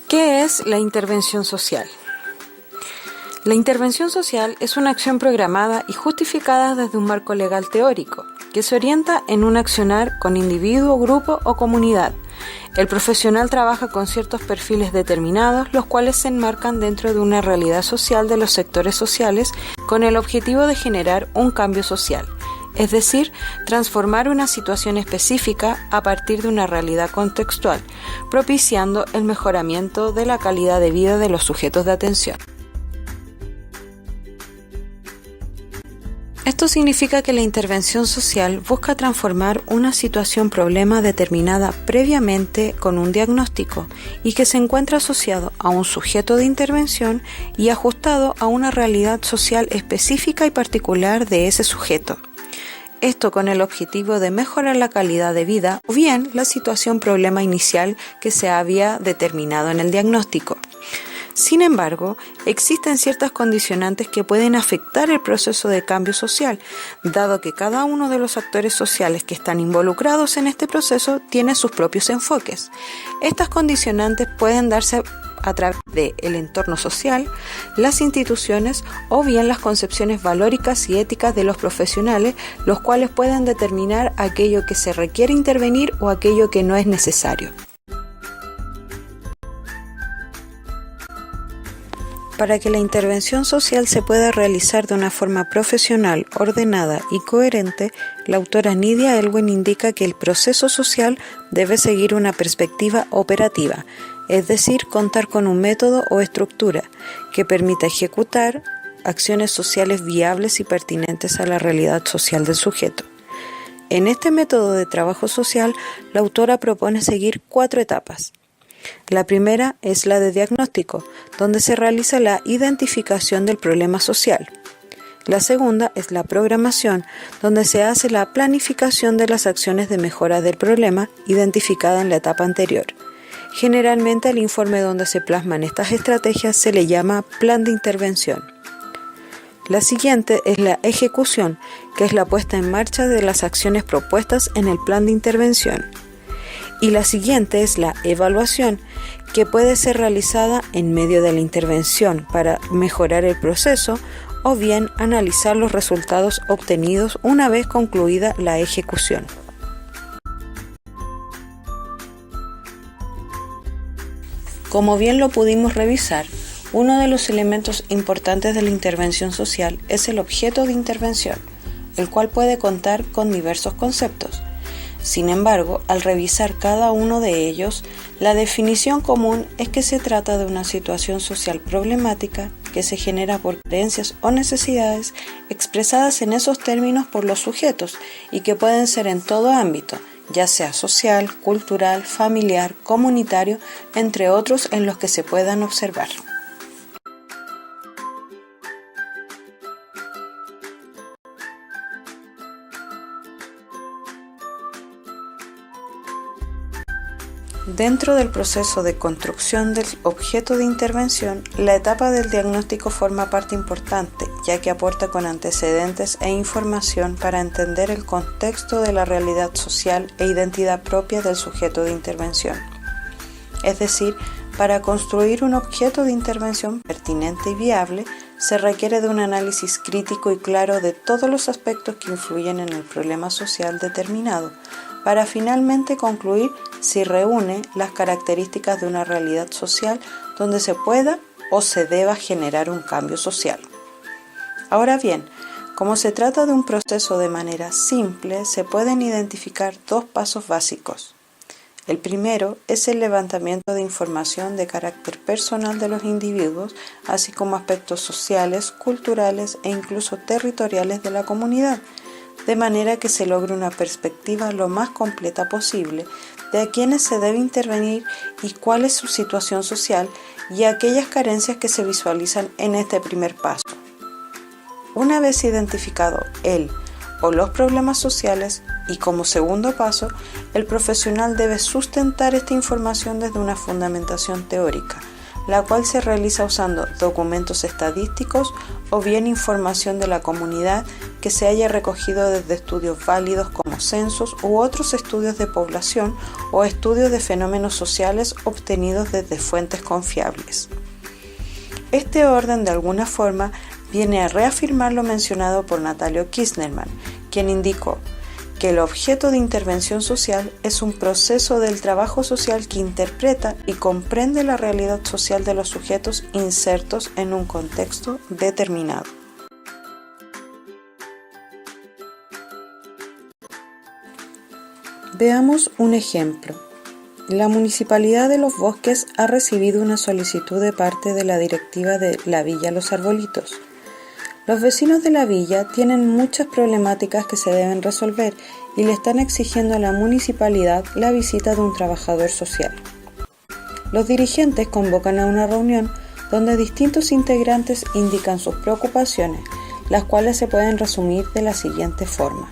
¿Qué es la intervención social? La intervención social es una acción programada y justificada desde un marco legal teórico, que se orienta en un accionar con individuo, grupo o comunidad. El profesional trabaja con ciertos perfiles determinados, los cuales se enmarcan dentro de una realidad social de los sectores sociales con el objetivo de generar un cambio social, es decir, transformar una situación específica a partir de una realidad contextual, propiciando el mejoramiento de la calidad de vida de los sujetos de atención. Esto significa que la intervención social busca transformar una situación-problema determinada previamente con un diagnóstico y que se encuentra asociado a un sujeto de intervención y ajustado a una realidad social específica y particular de ese sujeto. Esto con el objetivo de mejorar la calidad de vida o bien la situación-problema inicial que se había determinado en el diagnóstico. Sin embargo, existen ciertas condicionantes que pueden afectar el proceso de cambio social, dado que cada uno de los actores sociales que están involucrados en este proceso tiene sus propios enfoques. Estas condicionantes pueden darse a través del entorno social, las instituciones o bien las concepciones valóricas y éticas de los profesionales, los cuales pueden determinar aquello que se requiere intervenir o aquello que no es necesario. Para que la intervención social se pueda realizar de una forma profesional, ordenada y coherente, la autora Nydia Elwin indica que el proceso social debe seguir una perspectiva operativa, es decir, contar con un método o estructura que permita ejecutar acciones sociales viables y pertinentes a la realidad social del sujeto. En este método de trabajo social, la autora propone seguir 4 etapas. La primera es la de diagnóstico, donde se realiza la identificación del problema social. La segunda es la programación, donde se hace la planificación de las acciones de mejora del problema identificada en la etapa anterior. Generalmente el informe donde se plasman estas estrategias se le llama plan de intervención. La siguiente es la ejecución, que es la puesta en marcha de las acciones propuestas en el plan de intervención. Y la siguiente es la evaluación, que puede ser realizada en medio de la intervención para mejorar el proceso o bien analizar los resultados obtenidos una vez concluida la ejecución. Como bien lo pudimos revisar, uno de los elementos importantes de la intervención social es el objeto de intervención, el cual puede contar con diversos conceptos. Sin embargo, al revisar cada uno de ellos, la definición común es que se trata de una situación social problemática que se genera por creencias o necesidades expresadas en esos términos por los sujetos y que pueden ser en todo ámbito, ya sea social, cultural, familiar, comunitario, entre otros en los que se puedan observar. Dentro del proceso de construcción del objeto de intervención, la etapa del diagnóstico forma parte importante, ya que aporta con antecedentes e información para entender el contexto de la realidad social e identidad propia del sujeto de intervención. Es decir, para construir un objeto de intervención pertinente y viable, se requiere de un análisis crítico y claro de todos los aspectos que influyen en el problema social determinado, para finalmente concluir si reúne las características de una realidad social donde se pueda o se deba generar un cambio social. Ahora bien, como se trata de un proceso de manera simple, se pueden identificar 2 pasos básicos. El primero es el levantamiento de información de carácter personal de los individuos, así como aspectos sociales, culturales e incluso territoriales de la comunidad, de manera que se logre una perspectiva lo más completa posible de a quiénes se debe intervenir y cuál es su situación social y aquellas carencias que se visualizan en este primer paso. Una vez identificado el o los problemas sociales y como segundo paso, el profesional debe sustentar esta información desde una fundamentación teórica, la cual se realiza usando documentos estadísticos o bien información de la comunidad que se haya recogido desde estudios válidos como censos u otros estudios de población o estudios de fenómenos sociales obtenidos desde fuentes confiables. Este orden, de alguna forma, viene a reafirmar lo mencionado por Natalio Kirchnerman, quien indicó que el objeto de intervención social es un proceso del trabajo social que interpreta y comprende la realidad social de los sujetos insertos en un contexto determinado. Veamos un ejemplo. La Municipalidad de Los Bosques ha recibido una solicitud de parte de la directiva de la Villa Los Arbolitos. Los vecinos de la villa tienen muchas problemáticas que se deben resolver y le están exigiendo a la municipalidad la visita de un trabajador social. Los dirigentes convocan a una reunión donde distintos integrantes indican sus preocupaciones, las cuales se pueden resumir de la siguiente forma.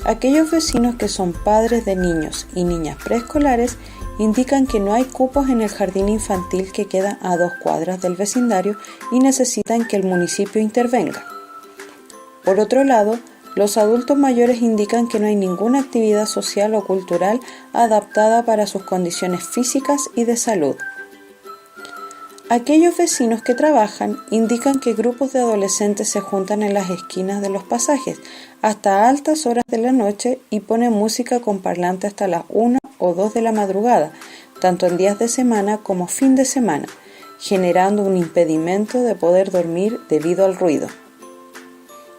Aquellos vecinos que son padres de niños y niñas preescolares indican que no hay cupos en el jardín infantil que queda a 2 cuadras del vecindario y necesitan que el municipio intervenga. Por otro lado, los adultos mayores indican que no hay ninguna actividad social o cultural adaptada para sus condiciones físicas y de salud. Aquellos vecinos que trabajan indican que grupos de adolescentes se juntan en las esquinas de los pasajes hasta altas horas de la noche y ponen música con parlante hasta las 1 o 2 de la madrugada, tanto en días de semana como fin de semana, generando un impedimento de poder dormir debido al ruido.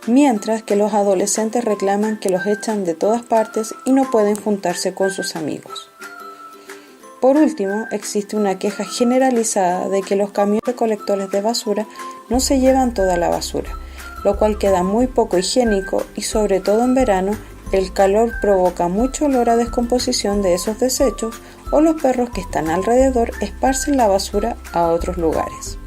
Mientras que los adolescentes reclaman que los echan de todas partes y no pueden juntarse con sus amigos. Por último, existe una queja generalizada de que los camiones recolectores de basura no se llevan toda la basura, lo cual queda muy poco higiénico y sobre todo en verano el calor provoca mucho olor a descomposición de esos desechos o los perros que están alrededor esparcen la basura a otros lugares.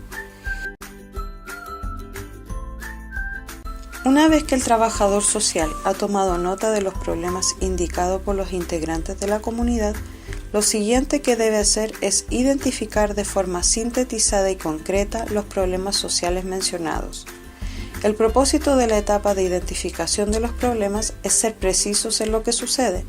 Una vez que el trabajador social ha tomado nota de los problemas indicados por los integrantes de la comunidad, lo siguiente que debe hacer es identificar de forma sintetizada y concreta los problemas sociales mencionados. El propósito de la etapa de identificación de los problemas es ser precisos en lo que sucede.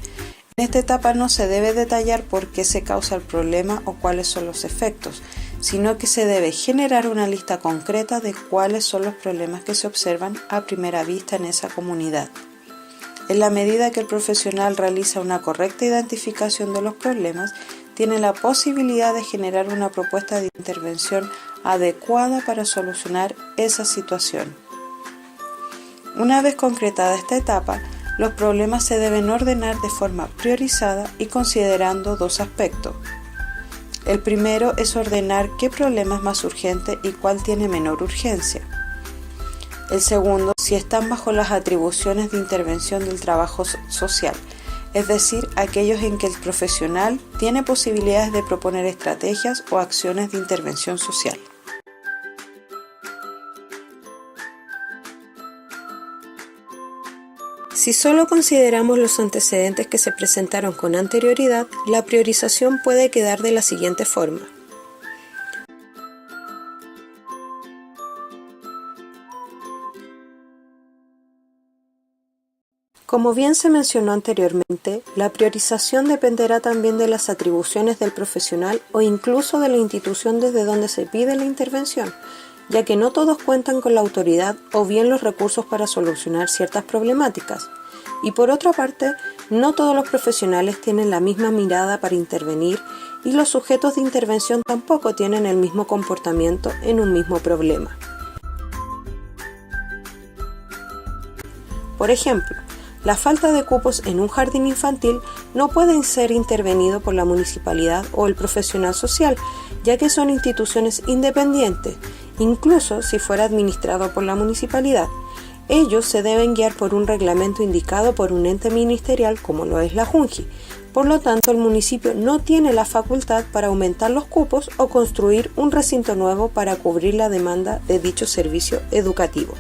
En esta etapa no se debe detallar por qué se causa el problema o cuáles son los efectos, sino que se debe generar una lista concreta de cuáles son los problemas que se observan a primera vista en esa comunidad. En la medida que el profesional realiza una correcta identificación de los problemas, tiene la posibilidad de generar una propuesta de intervención adecuada para solucionar esa situación. Una vez concretada esta etapa, los problemas se deben ordenar de forma priorizada y considerando 2 aspectos. El primero es ordenar qué problema es más urgente y cuál tiene menor urgencia. El segundo, si están bajo las atribuciones de intervención del trabajo social, es decir, aquellos en que el profesional tiene posibilidades de proponer estrategias o acciones de intervención social. Si solo consideramos los antecedentes que se presentaron con anterioridad, la priorización puede quedar de la siguiente forma. Como bien se mencionó anteriormente, la priorización dependerá también de las atribuciones del profesional o incluso de la institución desde donde se pide la intervención, ya que no todos cuentan con la autoridad o bien los recursos para solucionar ciertas problemáticas. Y por otra parte, no todos los profesionales tienen la misma mirada para intervenir y los sujetos de intervención tampoco tienen el mismo comportamiento en un mismo problema. Por ejemplo, la falta de cupos en un jardín infantil no pueden ser intervenido por la municipalidad o el profesional social, ya que son instituciones independientes, incluso si fuera administrado por la municipalidad. Ellos se deben guiar por un reglamento indicado por un ente ministerial como lo es la Junji. Por lo tanto, el municipio no tiene la facultad para aumentar los cupos o construir un recinto nuevo para cubrir la demanda de dicho servicio educativo.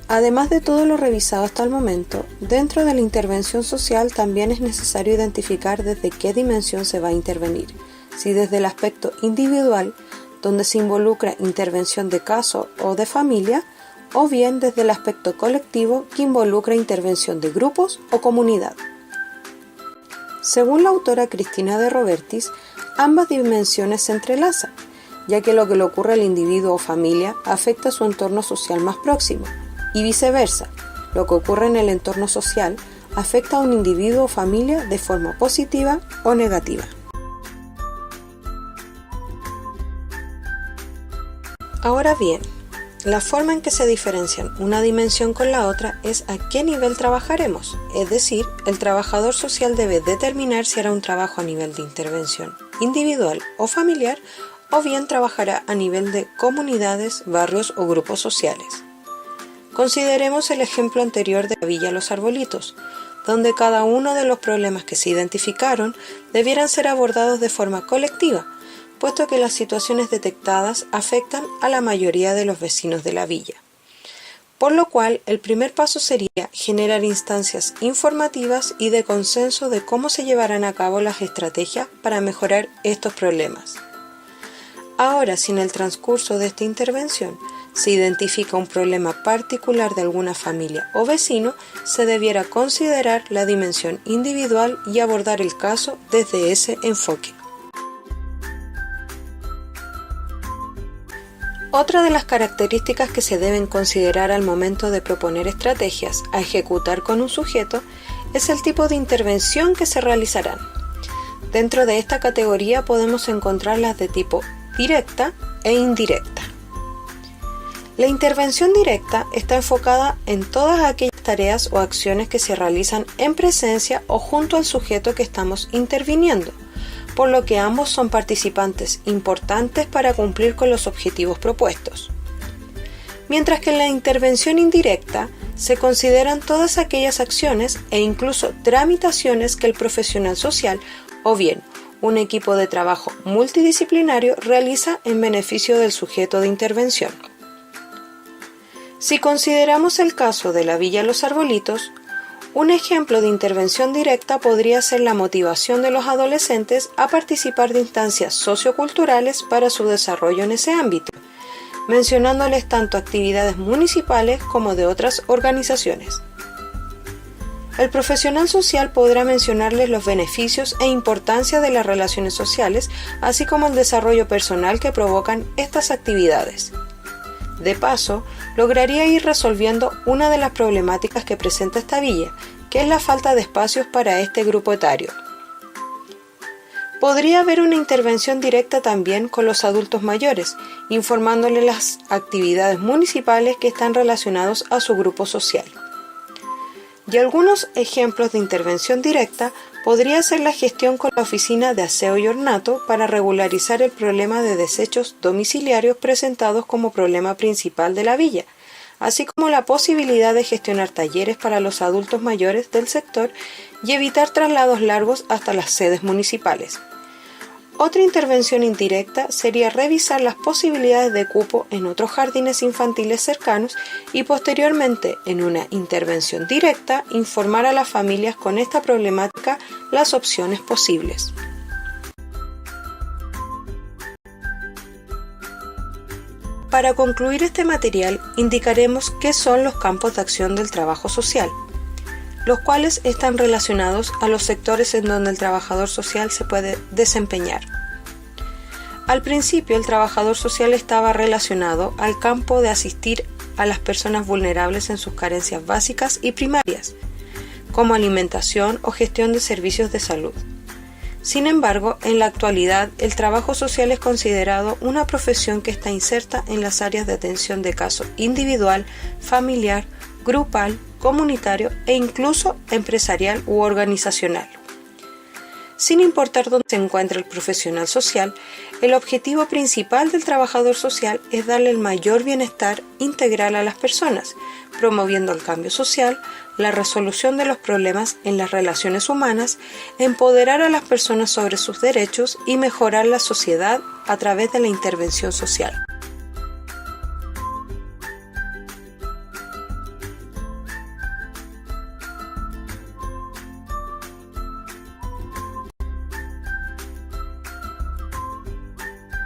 Además de todo lo revisado hasta el momento, dentro de la intervención social también es necesario identificar desde qué dimensión se va a intervenir, si desde el aspecto individual, donde se involucra intervención de caso o de familia, o bien desde el aspecto colectivo, que involucra intervención de grupos o comunidad. Según la autora Cristina de Robertis, ambas dimensiones se entrelazan, ya que lo que le ocurre al individuo o familia afecta a su entorno social más próximo, y viceversa, lo que ocurre en el entorno social afecta a un individuo o familia de forma positiva o negativa. Ahora bien, la forma en que se diferencian una dimensión con la otra es a qué nivel trabajaremos, es decir, el trabajador social debe determinar si hará un trabajo a nivel de intervención individual o familiar, o bien trabajará a nivel de comunidades, barrios o grupos sociales. Consideremos el ejemplo anterior de la Villa Los Arbolitos, donde cada uno de los problemas que se identificaron debieran ser abordados de forma colectiva, puesto que las situaciones detectadas afectan a la mayoría de los vecinos de la villa. Por lo cual, el primer paso sería generar instancias informativas y de consenso de cómo se llevarán a cabo las estrategias para mejorar estos problemas. Ahora, si en el transcurso de esta intervención se identifica un problema particular de alguna familia o vecino, se debiera considerar la dimensión individual y abordar el caso desde ese enfoque. Otra de las características que se deben considerar al momento de proponer estrategias a ejecutar con un sujeto es el tipo de intervención que se realizarán. Dentro de esta categoría podemos encontrar las de tipo directa e indirecta. La intervención directa está enfocada en todas aquellas tareas o acciones que se realizan en presencia o junto al sujeto que estamos interviniendo, por lo que ambos son participantes importantes para cumplir con los objetivos propuestos. Mientras que en la intervención indirecta se consideran todas aquellas acciones e incluso tramitaciones que el profesional social o bien un equipo de trabajo multidisciplinario realiza en beneficio del sujeto de intervención. Si consideramos el caso de la Villa Los Arbolitos, un ejemplo de intervención directa podría ser la motivación de los adolescentes a participar de instancias socioculturales para su desarrollo en ese ámbito, mencionándoles tanto actividades municipales como de otras organizaciones. El profesional social podrá mencionarles los beneficios e importancia de las relaciones sociales, así como el desarrollo personal que provocan estas actividades. De paso, lograría ir resolviendo una de las problemáticas que presenta esta villa, que es la falta de espacios para este grupo etario. Podría haber una intervención directa también con los adultos mayores, informándoles las actividades municipales que están relacionados a su grupo social. Y algunos ejemplos de intervención directa podría ser la gestión con la Oficina de Aseo y Ornato para regularizar el problema de desechos domiciliarios presentados como problema principal de la villa, así como la posibilidad de gestionar talleres para los adultos mayores del sector y evitar traslados largos hasta las sedes municipales. Otra intervención indirecta sería revisar las posibilidades de cupo en otros jardines infantiles cercanos y posteriormente, en una intervención directa, informar a las familias con esta problemática las opciones posibles. Para concluir este material, indicaremos qué son los campos de acción del trabajo social, los cuales están relacionados a los sectores en donde el trabajador social se puede desempeñar. Al principio, el trabajador social estaba relacionado al campo de asistir a las personas vulnerables en sus carencias básicas y primarias, como alimentación o gestión de servicios de salud. Sin embargo, en la actualidad, el trabajo social es considerado una profesión que está inserta en las áreas de atención de caso individual, familiar, grupal, comunitario e incluso empresarial u organizacional. Sin importar dónde se encuentre el profesional social, el objetivo principal del trabajador social es darle el mayor bienestar integral a las personas, promoviendo el cambio social, la resolución de los problemas en las relaciones humanas, empoderar a las personas sobre sus derechos y mejorar la sociedad a través de la intervención social.